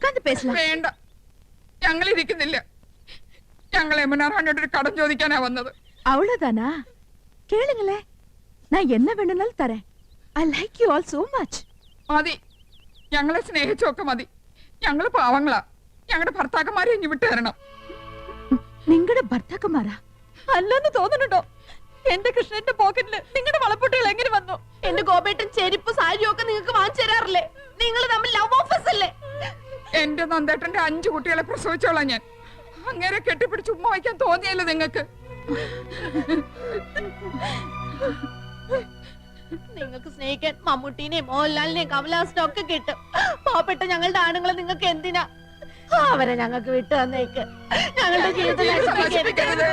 உட்கார்ந்து பேசலாம். വേണ്ട, ഞങ്ങൾ ഇരിക്കുന്നില്ല. ഞങ്ങൾ യമുന റാണിയോട് ഒരു കടം ചോദിക്കാനാ വന്നത്. அவ்வளவுதானா? கேளுங்களே, நான் என்ன வேணும்னாலும் தரேன். I like you all so much. മതി, ഞങ്ങളെ സ്നേഹിച്ചൊക്കെ മതി. ഞങ്ങൾ പാവങ്ങളാ. ഞങ്ങളുടെ ഭർത്താക്കന്മാരെ ഇനി വിട്ടു തരണം. നിങ്ങളുടെ ഭർത്താക്കന്മാരാ? അല്ലെന്ന് തോന്നുന്നുണ്ടോ? എന്റെ കൃഷ്ണന്റെ പോക്കറ്റില് നിങ്ങളുടെ വളപ്പൊട്ടുകൾ എങ്ങനെ വന്നു? എന്റെ ഗോപേട്ടൻ ചെരുപ്പ് സാരിയും ഒക്കെ നിങ്ങൾക്ക് വാങ്ങിച്ചു തരാറില്ലേ? നിങ്ങൾ തമ്മിൽ ലവ് ഓഫേഴ്സ് അല്ലേ? എന്റെ നന്ദേട്ടന്റെ 5 കുട്ടികളെ പ്രസവിച്ചോളാം ഞാൻ. അങ്ങനെ കെട്ടിപ്പിടിച്ച് ഉമ്മ വയ്ക്കാൻ തോന്നിയല്ലോ നിങ്ങൾക്ക്? നിങ്ങൾക്ക് സ്നേഹിക്കാൻ മമ്മൂട്ടിനെയും മോഹൻലാലിനെയും കമലഹാസനും ഒക്കെ കിട്ടും. പാവപ്പെട്ട ഞങ്ങളുടെ ആണുങ്ങളെ നിങ്ങൾക്ക് എന്തിനാ? അവരെ ഞങ്ങൾക്ക് വിട്ടു തന്നേക്ക്. ഞങ്ങളുടെ ജീവിതം നശിപ്പിക്കരുത്.